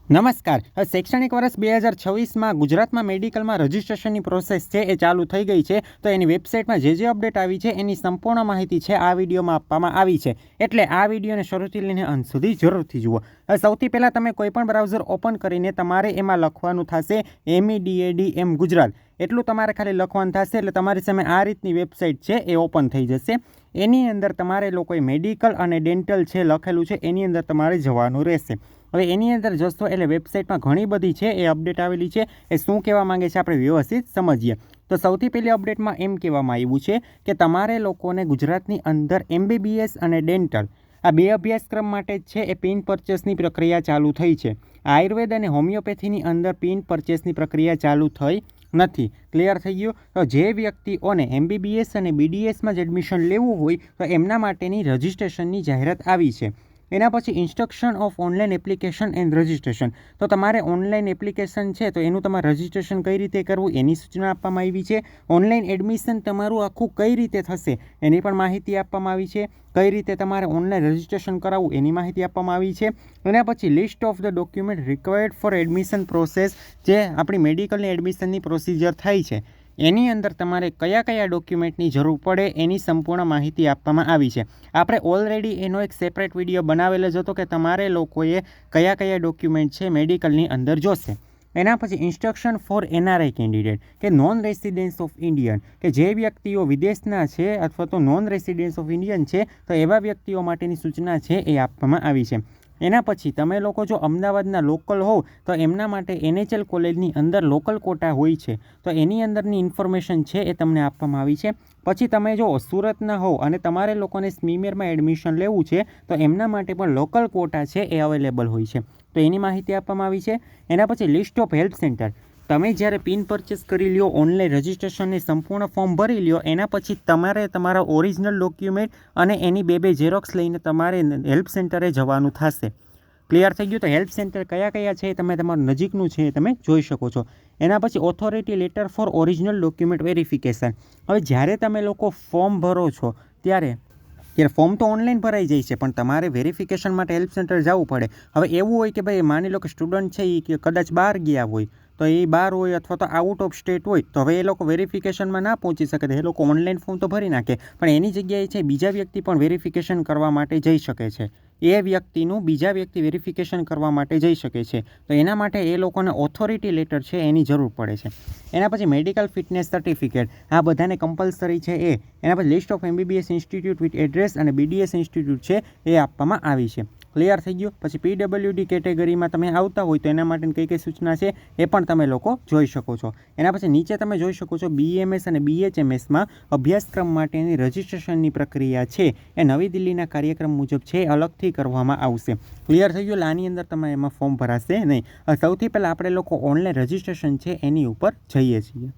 નમસ્કાર. શૈક્ષણિક વર્ષ 2026માં ગુજરાતમાં મેડિકલમાં રજિસ્ટ્રેશનની પ્રોસેસ છે એ ચાલુ થઈ ગઈ છે. તો એની વેબસાઇટમાં જે અપડેટ આવી છે એની સંપૂર્ણ માહિતી છે આ વિડીયોમાં આપવામાં આવી છે. એટલે આ વિડીયોને શરૂથી લઈને અંત સુધી જરૂરથી જુઓ. સૌથી પહેલાં તમે કોઈપણ બ્રાઉઝર ઓપન કરીને તમારે એમાં લખવાનું થશે MEDADM ગુજરાત. એટલું તમારે ખાલી લખવાનું થશે એટલે તમારી સામે આ રીતની વેબસાઇટ છે એ ઓપન થઈ જશે. એની અંદર તમારે લોકોએ મેડિકલ અને ડેન્ટલ છે લખેલું છે એની અંદર તમારે જવાનું રહેશે. હવે એની અંદર જશો એટલે વેબસાઇટમાં ઘણી બધી છે એ અપડેટ આવેલી છે. એ શું કહેવા માંગે છે આપણે વ્યવસ્થિત સમજીએ. તો સૌથી પહેલી અપડેટમાં એમ કહેવામાં આવ્યું છે કે તમારે લોકોને ગુજરાતની અંદર MBBS અને ડેન્ટલ આ બે અભ્યાસક્રમ માટે જ છે એ પિન પરચેસની પ્રક્રિયા ચાલુ થઈ છે. આયુર્વેદ અને હોમિયોપેથીની અંદર પિન પરચેસની પ્રક્રિયા ચાલુ થઈ નથી. ક્લિયર થઈ ગયું? તો જે વ્યક્તિઓને MBBS અને BDSમાં જ એડમિશન લેવું હોય તો એમના માટેની રજિસ્ટ્રેશનની જાહેરાત આવી છે. એના પછી instruction of online application and registration. તો તમારે ઓનલાઈન એપ્લિકેશન છે તો એનું તમારે રજિસ્ટ્રેશન કઈ રીતે કરવું એની સૂચના આપવામાં આવી છે. ઓનલાઈન એડમિશન તમારું આખું કઈ રીતે થશે એની પણ માહિતી આપવામાં આવી છે. કઈ રીતે તમારે ઓનલાઈન રજિસ્ટ્રેશન કરાવવું એની માહિતી આપવામાં આવી છે. એના પછી list of the document required four admission process, જે આપણી મેડિકલની એડમિશનની પ્રોસિજર થાય છે એની અંદર તમારે કયા કયા ડોક્યુમેન્ટની જરૂર પડે એની સંપૂર્ણ માહિતી આપવામાં આવી છે. આપણે ઓલરેડી એનો એક સેપરેટ વિડીયો બનાવેલો જ હતો કે તમારે લોકોએ કયા કયા ડોક્યુમેન્ટ છે મેડિકલની અંદર જોશે. એના પછી ઇન્સ્ટ્રક્શન ફોર NRI કેન્ડિડેટ કે નોન રેસિડેન્સ ઓફ ઇન્ડિયન, કે જે વ્યક્તિઓ વિદેશના છે અથવા તો નોન રેસિડેન્સ ઓફ ઇન્ડિયન છે તો એવા વ્યક્તિઓ માટેની સૂચના છે એ આપવામાં આવી છે. એના પછી તમે લોકો જો અમદાવાદના લોકલ હોવ તો એમના માટે NHL કોલેજની અંદર લોકલ કોટા હોય છે તો એની અંદરની ઇન્ફોર્મેશન છે એ તમને આપવામાં આવી છે. પછી તમે જો સુરતના હોવ અને તમારે લોકોને સ્મીમેરમાં એડમિશન લેવું છે તો એમના માટે પણ લોકલ કોટા છે એ અવેલેબલ હોય છે તો એની માહિતી આપવામાં આવી છે. એના પછી લિસ્ટ ઓફ હેલ્પ સેન્ટર. તમે જ્યારે પિન પરચેસ કરી લ્યો, ઓનલાઈન રજિસ્ટ્રેશનની સંપૂર્ણ ફોર્મ ભરી લ્યો, એના પછી તમારે તમારા ઓરિજિનલ ડોક્યુમેન્ટ અને એની બે ઝેરોક્સ લઈને તમારે હેલ્પ સેન્ટરે જવાનું થશે. ક્લિયર થઈ ગયું? તો હેલ્પ સેન્ટર કયા કયા છે તમે તમારું નજીકનું છે તમે જોઈ શકો છો. એના પછી authority letter four original document verification. હવે જ્યારે તમે લોકો ફોર્મ ભરો છો ત્યારે ફોર્મ તો ઓનલાઈન ભરાઈ જાય છે પણ તમારે વેરિફિકેશન માટે હેલ્પ સેન્ટર જવું પડે. હવે એવું હોય કે ભાઈ માની લો કે સ્ટુડન્ટ છે એ કદાચ બહાર ગયા હોય તો એ બહાર હોય અથવા તો આઉટ ઓફ સ્ટેટ હોય તો હવે એ લોકો વેરિફિકેશનમાં ના પહોંચી શકે તો એ લોકો ઓનલાઈન ફોર્મ તો ભરી નાખે પણ એની જગ્યાએ છે બીજા વ્યક્તિ પણ વેરિફિકેશન કરવા માટે જઈ શકે છે. એ વ્યક્તિનું બીજા વ્યક્તિ વેરિફિકેશન કરવા માટે જઈ શકે છે તો એના માટે એ લોકોને ઓથોરિટી લેટર છે એની જરૂર પડે છે. એના પછી મેડિકલ ફિટનેસ સર્ટિફિકેટ, આ બધાને કમ્પલસરી છે એ. એના પછી list of MBBS institute with address અને BDS ઇન્સ્ટિટ્યૂટ છે એ આપવામાં આવી છે. ક્લિયર થઈ ગયું? પછી PWD કેટેગરીમાં તમે આવતા હોય તો એના માટેની કઈ કઈ સૂચના છે એ પણ તમે લોકો જોઈ શકો છો. એના પછી નીચે તમે જોઈ શકો છો BMS અને BHMSમાં અભ્યાસક્રમ માટેની રજિસ્ટ્રેશનની પ્રક્રિયા છે એ નવી દિલ્હીના કાર્યક્રમ મુજબ છે અલગથી કરવામાં આવશે. ક્લિયર થઈ ગયું? આની અંદર તમે એમાં ફોર્મ ભરાશે નહીં. સૌથી પહેલાં આપણે લોકો ઓનલાઈન રજિસ્ટ્રેશન છે એની ઉપર જઈએ છીએ.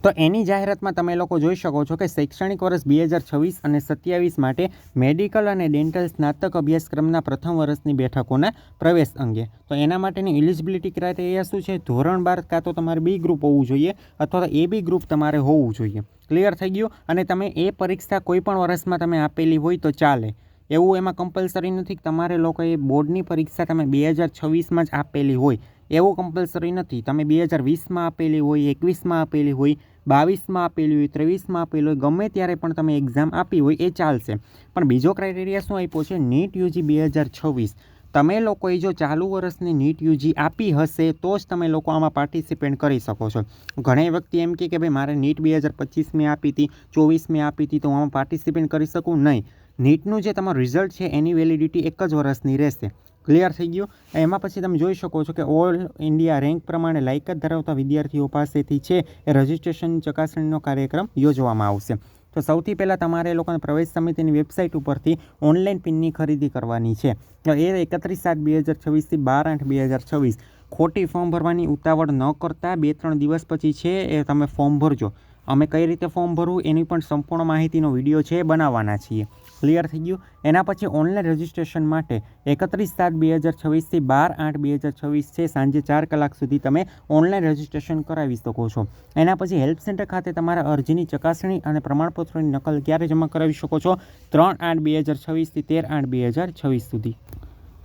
તો એની જાહેરાતમાં તમે લોકો જોઈ શકો છો કે શૈક્ષણિક વર્ષ 2026 અને 27 માટે મેડિકલ અને ડેન્ટલ સ્નાતક અભ્યાસક્રમના પ્રથમ વર્ષની બેઠકોના પ્રવેશ અંગે. તો એના માટેની એલિજિબિલિટી ક્રાઇટેરિયા શું છે? ધોરણ 12 કાં તો તમારે B ગ્રુપ હોવું જોઈએ અથવા તો AB ગ્રુપ તમારે હોવું જોઈએ. ક્લિયર થઈ ગયું? અને તમે એ પરીક્ષા કોઈ પણ વર્ષમાં તમે આપેલી હોય તો ચાલે. એવું એમાં કમ્પલસરી નથી કે તમારે લોકોએ બોર્ડની પરીક્ષા તમે 2026માં જ આપેલી હોય એવું કમ્પલસરી નથી. તમે 2020માં આપેલી હોય, 21માં આપેલી હોય, 22માં આપેલી હોય, 23માં આપેલી હોય, ગમે ત્યારે પણ તમે એક્ઝામ આપી હોય એ ચાલશે. પણ બીજો ક્રાઇટેરિયા શું આપ્યો છે? NEET UG 2026. તમે લોકોએ જો ચાલુ વર્ષની NEET UG આપી હશે તો જ તમે લોકો આમાં પાર્ટિસિપેટ કરી શકો છો. ઘણી વ્યક્તિ એમ કે ભાઈ મારે NEET 2025 આપી હતી, 24 આપી હતી તો હું આમાં પાર્ટિસિપેટ કરી શકું નહીં. નીટનું જે તમારું રિઝલ્ટ છે એની વેલિડિટી એક જ વર્ષની રહેશે. ક્લિયર થઈ ગયું? એમાં પછી તમે જોઈ શકો છો કે ઓલ ઇન્ડિયા રેન્ક પ્રમાણે લાયકાત ધરાવતા વિદ્યાર્થીઓ પાસેથી છે એ રજિસ્ટ્રેશન ચકાસણીનો કાર્યક્રમ યોજવામાં આવશે. તો સૌથી પહેલાં તમારે એ લોકોને પ્રવેશ સમિતિની વેબસાઇટ ઉપરથી ઓનલાઈન પિનની ખરીદી કરવાની છે. તો એ 31/7/2026 થી 12/8/2026. ખોટી ફોર્મ ભરવાની ઉતાવળ ન કરતા 2-3 દિવસ પછી છે એ તમે ફોર્મ ભરજો. અમે કઈ રીતે ફોર્મ ભરવું એની પણ સંપૂર્ણ માહિતીનો વિડીયો છે બનાવવાના છીએ. ક્લિયર થઈ ગયું? એના પછી ઓનલાઈન રજિસ્ટ્રેશન માટે 31/7/2026 થી 12/8/2026 છે સાંજે 4 કલાક સુધી તમે ઓનલાઈન રજિસ્ટ્રેશન કરાવી શકો છો. એના પછી હેલ્પ સેન્ટર ખાતે તમારા અરજીની ચકાસણી અને પ્રમાણપત્રોની નકલ ક્યારે જમા કરાવી શકો છો? 3/8/2026 થી 13/8/2026 સુધી.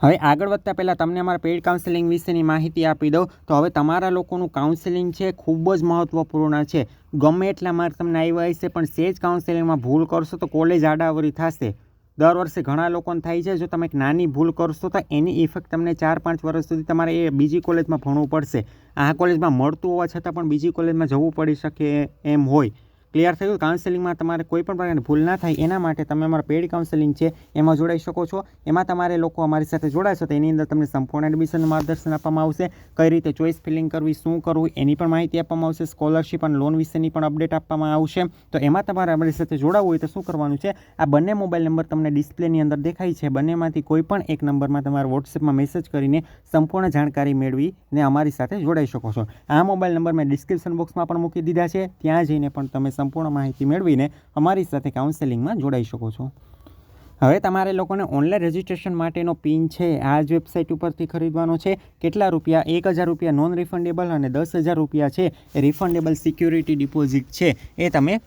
હવે આગળ વધતા પહેલાં તમને અમારા પેઇડ કાઉન્સેલિંગ વિશેની માહિતી આપી દઉં તો હવે તમારા લોકોનું કાઉન્સેલિંગ છે ખૂબ જ મહત્ત્વપૂર્ણ છે. ગમે એટલા માર્ક તમને આવ્યા હશે પણ સેજ કાઉન્સેલિંગમાં ભૂલ કરશો તો કોલેજ આડાવરી થશે. દર વર્ષે ઘણા લોકોને થાય છે. જો તમે એક નાની ભૂલ કરશો તો એની ઇફેક્ટ તમને 4-5 વર્ષ સુધી તમારે એ બીજી કોલેજમાં ભણવું પડશે. આ કોલેજમાં મળતું હોવા છતાં પણ બીજી કોલેજમાં જવું પડી શકે એમ હોય. ક્લિયર થયું? કાઉન્સેલિંગમાં તમારે કોઈ પણ પ્રકારની ભૂલ ના થાય એના માટે તમે અમારા પેઇડ કાઉન્સેલિંગ છે એમાં જોડાઈ શકો છો. એમાં તમારે લોકો અમારી સાથે જોડાશો તો એની અંદર તમને સંપૂર્ણ એડમિશનનું માર્ગદર્શન આપવામાં આવશે. કઈ રીતે ચોઇસ ફિલિંગ કરવી, શું કરવું એની પણ માહિતી આપવામાં આવશે. સ્કોલરશિપ અને લોન વિશેની પણ અપડેટ આપવામાં આવશે. તો એમાં તમારે અમારી સાથે જોડાવવું હોય તો શું કરવાનું છે, આ બંને મોબાઈલ નંબર તમને ડિસ્પ્લેની અંદર દેખાય છે. બંનેમાંથી કોઈ પણ એક નંબરમાં તમારે વોટ્સએપમાં મેસેજ કરીને સંપૂર્ણ જાણકારી મેળવીને અમારી સાથે જોડાઈ શકો છો. આ મોબાઈલ નંબર મેં ડિસ્ક્રિપ્શન બોક્સમાં પણ મૂકી દીધા છે. ત્યાં જઈને પણ તમે સંપૂર્ણ માહિતી મેળવીને અમારી સાથે કાઉન્સેલિંગમાં જોડાઈ શકો છો. હવે તમારે લોકોને ઓનલાઈન રજિસ્ટ્રેશન માટેનો પિન છે આ જ વેબસાઇટ ઉપરથી ખરીદવાનો છે. કેટલા રૂપિયા? 1000 રૂપિયા નોન રિફંડેબલ અને 10,000 રૂપિયા છે એ રિફંડેબલ સિક્યુરિટી ડિપોઝિટ છે એ તમે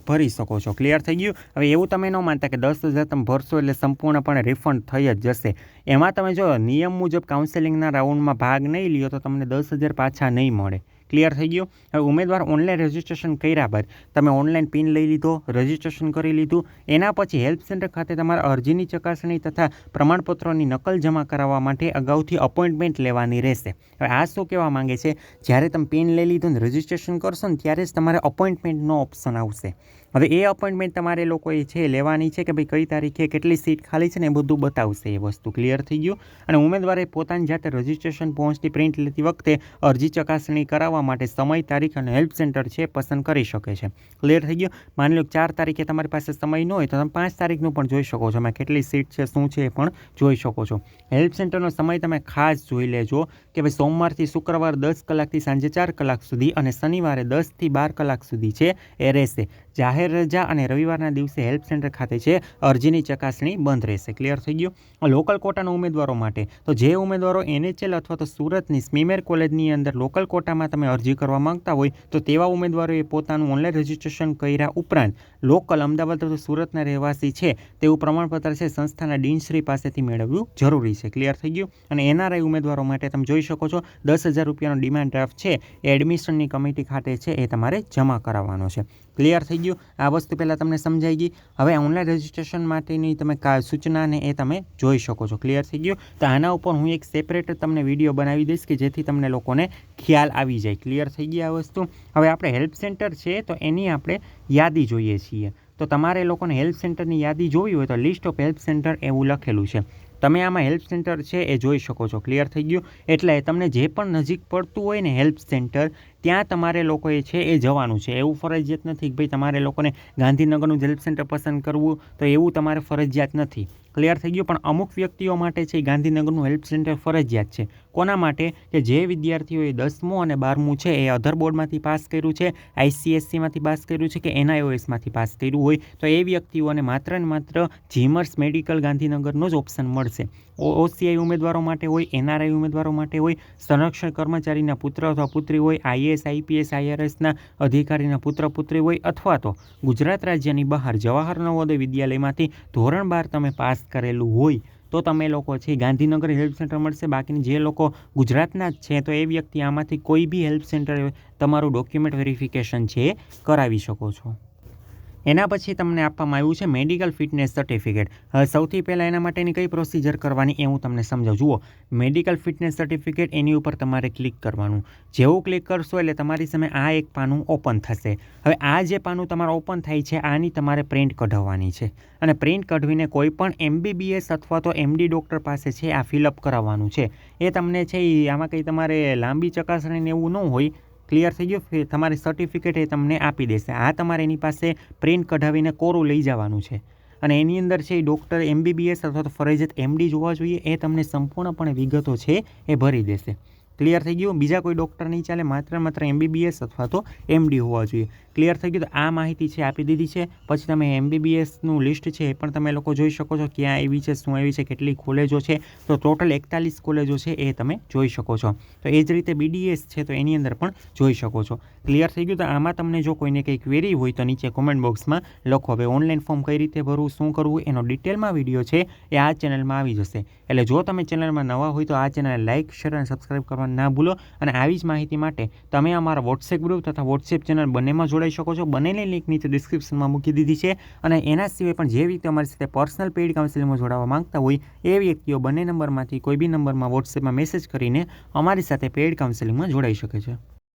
ભરી શકો છો. ક્લિયર થઈ ગયું? હવે એવું તમે ન માનતા કે 10,000 તમે ભરશો એટલે સંપૂર્ણપણે રિફંડ થઈ જ જશે. એમાં તમે જો નિયમ મુજબ કાઉન્સેલિંગના રાઉન્ડમાં ભાગ નહીં લ્યો તો તમને 10,000 પાછા નહીં મળે. ક્લિયર થઈ ગયું? હવે ઉમેદવાર ઓનલાઈન રજિસ્ટ્રેશન કર્યા બાદ તમે ઓનલાઈન પિન લઈ લીધો, રજિસ્ટ્રેશન કરી લીધું, એના પછી હેલ્પ સેન્ટર ખાતે તમારા અરજીની ચકાસણી તથા પ્રમાણપત્રોની નકલ જમા કરાવવા માટે અગાઉથી અપોઇન્ટમેન્ટ લેવાની રહેશે. હવે આ શું કહેવા માંગે છે, જ્યારે તમે પિન લઈ લીધું ને રજિસ્ટ્રેશન કરશો ને ત્યારે જ તમારે અપોઇન્ટમેન્ટનો ઓપ્શન આવશે. હવે એ અપોઇન્ટમેન્ટ તમારે લોકોએ છે લેવાની છે કે ભાઈ કઈ તારીખે કેટલી સીટ ખાલી છે ને એ બધું બતાવશે એ વસ્તુ. ક્લિયર થઈ ગયું? અને ઉમેદવારે પોતાની જાતે રજિસ્ટ્રેશન પહોંચતી પ્રિન્ટ લેતી વખતે અરજી ચકાસણી કરાવવા માટે સમય, તારીખ અને હેલ્પ સેન્ટર છે પસંદ કરી શકે છે. ક્લિયર થઈ ગયું? માની લો 4 તારીખે તમારી પાસે સમય ન હોય તો તમે 5 તારીખનું પણ જોઈ શકો છો. એમાં કેટલી સીટ છે, શું છે એ પણ જોઈ શકો છો. હેલ્પ સેન્ટરનો સમય તમે ખાસ જોઈ લેજો કે ભાઈ સોમવારથી શુક્રવાર 10 કલાકથી સાંજે 4 કલાક સુધી અને શનિવારે 10થી 12 કલાક સુધી છે એ રહેશે. જાહેર રજા અને રવિવારના દિવસે હેલ્પ સેન્ટર ખાતે છે અરજીની ચકાસણી બંધ રહેશે. ક્લિયર થઈ ગયું? લોકલ કોટાના ઉમેદવારો માટે તો જે ઉમેદવારો NHL અથવા તો સુરતની સ્મીમેર કોલેજની અંદર લોકલ કોટામાં તમે અરજી કરવા માંગતા હોય તો તેવા ઉમેદવારોએ પોતાનું ઓનલાઈન રજિસ્ટ્રેશન કર્યા ઉપરાંત લોકલ અમદાવાદ અથવા સુરતના રહેવાસી છે તેવું પ્રમાણપત્ર છે સંસ્થાના ડીનશ્રી પાસેથી મેળવવું જરૂરી છે. ક્લિયર થઈ ગયું? અને NRI ઉમેદવારો માટે તમે જોઈ શકો છો 10,000 રૂપિયાનો ડિમાન્ડ ડ્રાફ્ટ છે એ એડમિશનની કમિટી ખાતે છે એ તમારે જમા કરાવવાનો છે. ક્લિયર થઈ ગયું? આ વસ્તુ પહેલાં તમને સમજાઈ ગઈ. હવે ઓનલાઈન રજિસ્ટ્રેશન માટેની તમે સૂચનાને એ તમે જોઈ શકો છો. ક્લિયર થઈ ગયું? તો આના ઉપર હું એક સેપરેટ તમને વિડીયો બનાવી દઈશ કે જેથી તમને લોકોને ખ્યાલ આવી જાય. ક્લિયર થઈ ગઈ આ વસ્તુ? હવે આપણે હેલ્પ સેન્ટર છે તો એની આપણે યાદી જોઈએ છીએ. તો તમારે લોકોને હેલ્પ સેન્ટરની યાદી જોવી હોય તો લિસ્ટ ઓફ હેલ્પ સેન્ટર એવું લખેલું છે. તમે આમાં હેલ્પ સેન્ટર છે એ જોઈ શકો છો. ક્લિયર થઈ ગયું? એટલે તમને જે પણ નજીક પડતું હોય ને હેલ્પ સેન્ટર ત્યાં તમારે લોકોએ છે એ જવાનું છે. એવું ફરજિયાત નથી કે ભાઈ તમારે લોકોને ગાંધીનગરનું હેલ્પ સેન્ટર પસંદ કરવું તો એવું તમારે ફરજિયાત નથી. ક્લિયર થઈ ગયું? પણ અમુક વ્યક્તિઓ માટે છે ગાંધીનગરનું હેલ્પ સેન્ટર ફરજિયાત છે. કોના માટે? કે જે વિદ્યાર્થીઓએ 10મું અને 12મું છે એ અધર બોર્ડમાંથી પાસ કર્યું છે, ICSCમાંથી પાસ કર્યું છે કે NIOSમાંથી પાસ કર્યું હોય તો એ વ્યક્તિઓને માત્ર ને માત્ર જીમર્સ મેડિકલ ગાંધીનગરનો જ ઓપ્શન મળશે. OCI ઉમેદવારો માટે હોય, NRI ઉમેદવારો માટે હોય, સંરક્ષણ કર્મચારીના પુત્ર અથવા પુત્રી હોય, IAS, IPS, IRSના અધિકારીના પુત્ર પુત્રી હોય અથવા તો ગુજરાત રાજ્યની બહાર જવાહર નવોદય વિદ્યાલયમાંથી ધોરણ 12 તમે પાસ કરેલું હોય તો તમે લોકો છે ગાંધીનગર હેલ્પ સેન્ટર મળશે. બાકીની જે લોકો ગુજરાતના જ છે તો એ વ્યક્તિ આમાંથી કોઈ બી હેલ્પ સેન્ટર તમારું ડોક્યુમેન્ટ વેરિફિકેશન છે એ કરાવી શકો છો. એના પછી તમને આપવામાં આવ્યું છે મેડિકલ ફિટનેસ સર્ટિફિકેટ. હવે સૌથી પહેલાં એના માટેની કઈ પ્રોસિજર કરવાની એ હું તમને સમજાવું. જુઓ, મેડિકલ ફિટનેસ સર્ટિફિકેટ એની ઉપર તમારે ક્લિક કરવાનું. જેવું ક્લિક કરશો એટલે તમારી સામે આ એક પાનું ઓપન થશે. હવે આ જે પાનું તમારું ઓપન થાય છે આની તમારે પ્રિન્ટ કઢાવવાની છે અને પ્રિન્ટ કઢવીને કોઈ પણ MBBS અથવા તો MD ડૉક્ટર પાસે છે આ ફિલઅપ કરાવવાનું છે. એ તમને છે એ આમાં કંઈ તમારે લાંબી ચકાસણીને એવું ન હોય. ક્લિયર થઈ ગયું? તમારી સર્ટિફિકેટ એ તમને આપી દેશે. આ તમારે એની પાસે પ્રિન્ટ કઢાવીને કોરું લઈ જવાનું છે અને એની અંદર છે એ ડૉક્ટર MBBS અથવા તો ફરજિયાત MD જોવા જોઈએ એ તમને સંપૂર્ણપણે વિગતો છે એ ભરી દેશે. ક્લિયર થઈ ગયું. બીજા કોઈ ડૉક્ટર નહીં ચાલે, માત્ર MBBS અથવા તો MD હોવા જોઈએ. ક્લિયર થઈ ગયું. તો આ માહિતી છે આપી દીધી છે. પછી તમે MBBSનું લિસ્ટ છે એ પણ તમે લોકો જોઈ શકો છો, ક્યાં આવી છે, શું આવી છે, કેટલી કોલેજો છે. તો ટોટલ 41 કોલેજો છે એ તમે જોઈ શકો છો. તો એ જ રીતે BDS છે તો એની અંદર પણ જોઈ શકો છો. ક્લિયર થઈ ગયું. તો આમાં તમને જો કોઈને કંઈ ક્વેરી હોય તો નીચે કોમેન્ટ બોક્સમાં લખો. હવે ઓનલાઈન ફોર્મ કઈ રીતે ભરવું, શું કરવું, એનો ડિટેલમાં વિડીયો છે એ આ ચેનલમાં આવી જશે. એટલે જો તમે ચેનલમાં નવા હોય તો આ ચેનલને લાઇક, શેર અને સબસ્ક્રાઈબ કરવાનું ના ભૂલો. અને આવી જ માહિતી માટે તમે અમારા વોટ્સએપ ગ્રુપ તથા વોટ્સએપ ચેનલ બંનેમાં જોડાઈ શકો છો. બંનેની લિંક નીચે ડિસ્ક્રિપ્શનમાં મૂકી દીધી છે. અને એના સિવાય પણ જે વ્યક્તિ અમારી સાથે પર્સનલ પેઇડ કાઉન્સિલિંગમાં જોડાવા માંગતા હોય એ વ્યક્તિઓ બંને નંબરમાંથી કોઈ બી નંબરમાં વોટ્સએપમાં મેસેજ કરીને અમારી સાથે પેઇડ કાઉન્સિલિંગમાં જોડાઈ શકે છે.